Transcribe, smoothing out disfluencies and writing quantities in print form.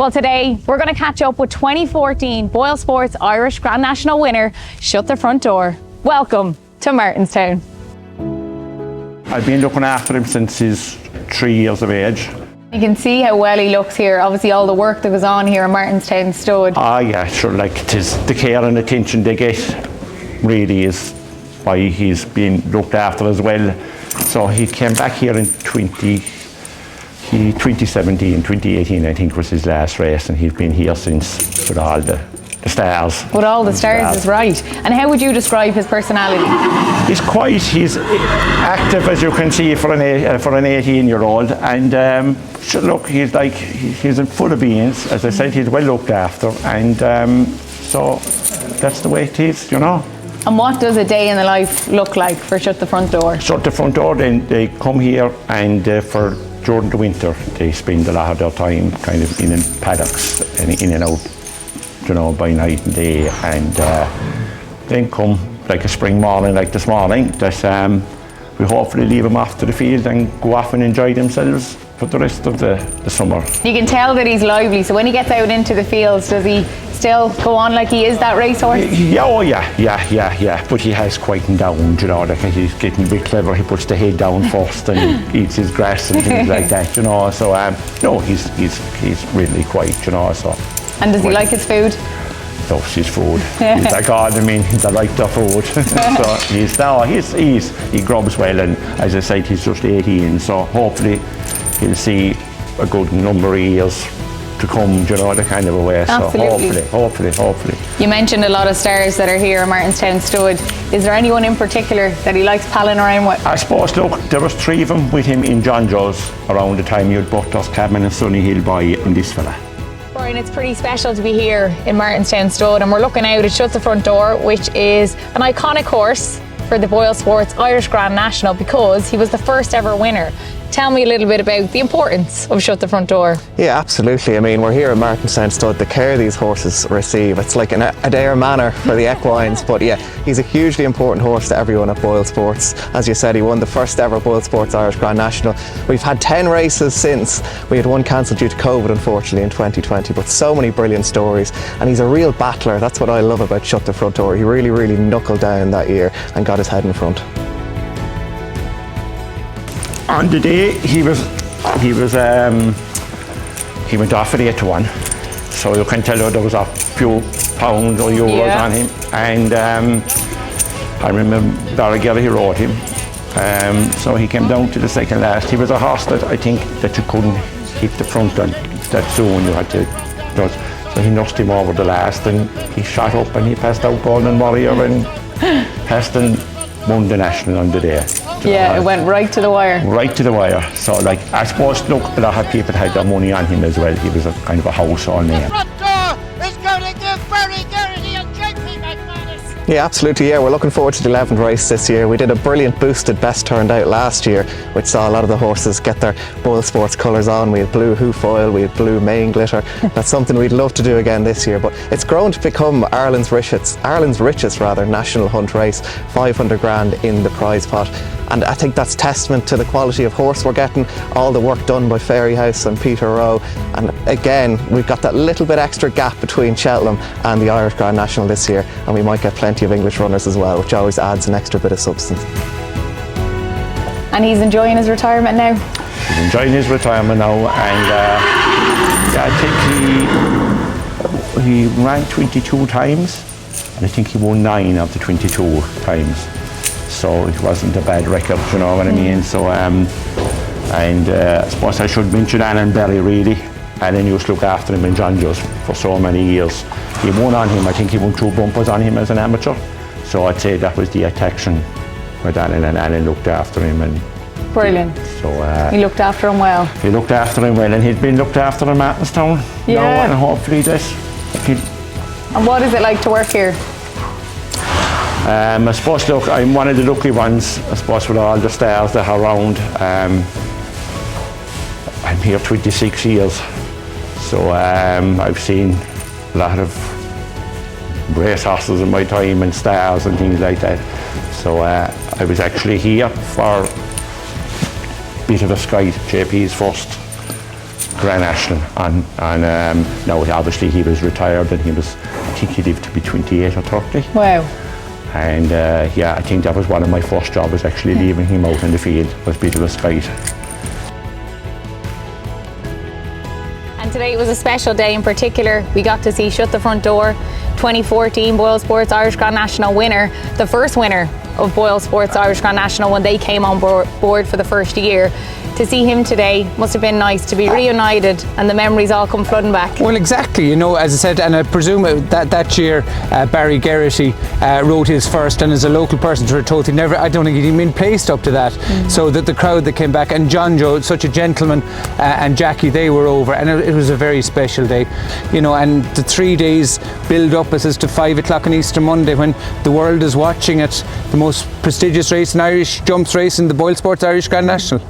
Well, today we're going to catch up with 2014 BoyleSports Irish Grand National winner, Shut the Front Door. Welcome to Martinstown. I've been looking after him since he's 3 years of age. You can see how well he looks here. Obviously all the work that goes on here in Martinstown stud. Ah yeah, sure, like it is the care and attention they get really is why he's been looked after as well. So he came back here in 2017, 2018 I think was his last race, and he's been here since with all the stars. With all the stars is right. And how would you describe his personality? He's quiet, he's active as you can see for an 18-year-old, and sure, look, he's full of beans. As I said, he's well looked after, and so that's the way it is, you know. And what does a day in the life look like for Shut the Front Door? Shut the Front Door, then they come here, and during the winter they spend a lot of their time kind of in paddocks and in and out, you know, by night and day, and then come like a spring morning like this morning that we hopefully leave them off to the field and go off and enjoy themselves for the rest of the summer. You can tell that he's lively, so when he gets out into the fields, does he still go on like he is that racehorse? Yeah, oh yeah, but he has quietened down, you know, like he's getting a bit clever. He puts the head down first and eats his grass and things like that, you know, so no, he's really quiet, you know, so. And does he like his food? Loves his food. He's like, oh, I mean, they like the food. So he grubs well, and as I said, he's just 18, so hopefully he'll see a good number of years to come, you know, the kind of a way. Absolutely. So hopefully. You mentioned a lot of stars that are here in Martinstown stud. Is there anyone in particular that he likes palling around with? I suppose, look, there was 3 of them with him in John Joe's around the time you had Butters, Cabin and Sunny Hill Boy and this fella. Brian, it's pretty special to be here in Martinstown stud, and we're looking out at Shut the Front Door, which is an iconic horse for the BoyleSports Irish Grand National because he was the first ever winner. Tell me a little bit about the importance of Shut the Front Door. Yeah, absolutely. I mean, we're here at Martinstown stud. The care these horses receive, it's like an Adair manor for the equines. But yeah, he's a hugely important horse to everyone at BoyleSports. As you said, he won the first ever BoyleSports Irish Grand National. We've had 10 races since. We had one cancelled due to COVID, unfortunately, in 2020. But so many brilliant stories, and he's a real battler. That's what I love about Shut the Front Door. He really knuckled down that year and got his head in front. On the day he went off at 8-1, so you can tell there was a few pounds or euros on him, and I remember Barry Gelly rode him, so he came down to the second last. He was a horse that I think that you couldn't hit the front on that soon. You had to, so he nursed him over the last, and he shot up and he passed out Golden Warrior and passed and won the national on the day. Yeah, it went right to the wire. Right to the wire. So, like, I suppose, look, a lot of people had their money on him as well. He was a kind of a household name. Front Door is going to give Barry Garrity a JP McManus. Yeah, absolutely. Yeah, we're looking forward to the 11th race this year. We did a brilliant boosted best turned out last year, which saw a lot of the horses get their BoyleSports colours on. We had blue hoof oil, we had blue mane glitter. That's something we'd love to do again this year. But it's grown to become Ireland's richest national hunt race. 500 grand in the prize pot. And I think that's testament to the quality of horse we're getting, all the work done by Fairyhouse and Peter Rowe. And again, we've got that little bit extra gap between Cheltenham and the Irish Grand National this year, and we might get plenty of English runners as well, which always adds an extra bit of substance. And he's enjoying his retirement now? He's enjoying his retirement now, and yeah, I think he ran 22 times, and I think he won 9 of the 22 times. So it wasn't a bad record, you know what I mean? So, I suppose I should mention Alan Berry, really. Alan used to look after him in John Joe's for so many years. He won on him, I think he won 2 bumpers on him as an amateur. So I'd say that was the attraction with Alan, and Alan looked after him. And brilliant. So he looked after him well. He looked after him well, and he'd been looked after in Martinstown. Yeah. Now, and hopefully this. And what is it like to work here? I suppose, look, I'm one of the lucky ones, I suppose, with all the stars that are around. I'm here 26 years, so I've seen a lot of racehorses in my time and stars and things like that. So I was actually here for a bit of a Sky JP's first Grand National. And now obviously he was retired, and I think he lived to be 28 or 30. Wow. And yeah, I think that was one of my first jobs, actually leaving him out in the field. Was a bit of a spite. And today was a special day in particular. We got to see Shut the Front Door, 2014 BoyleSports Irish Grand National winner, the first winner of BoyleSports Irish Grand National when they came on board for the first year. To see him today must have been nice to be reunited and the memories all come flooding back. Well, exactly, you know, as I said, and I presume that year Barry Geraghty rode his first, and as a local person to Retired, I don't think he'd even been placed up to that. So that the crowd that came back, and John Joe, such a gentleman, and Jackie, they were over, and it was a very special day, you know. And the 3 days build up as to 5 o'clock on Easter Monday, when the world is watching it, the most prestigious race in Irish jumps race in the BoyleSports Irish Grand National.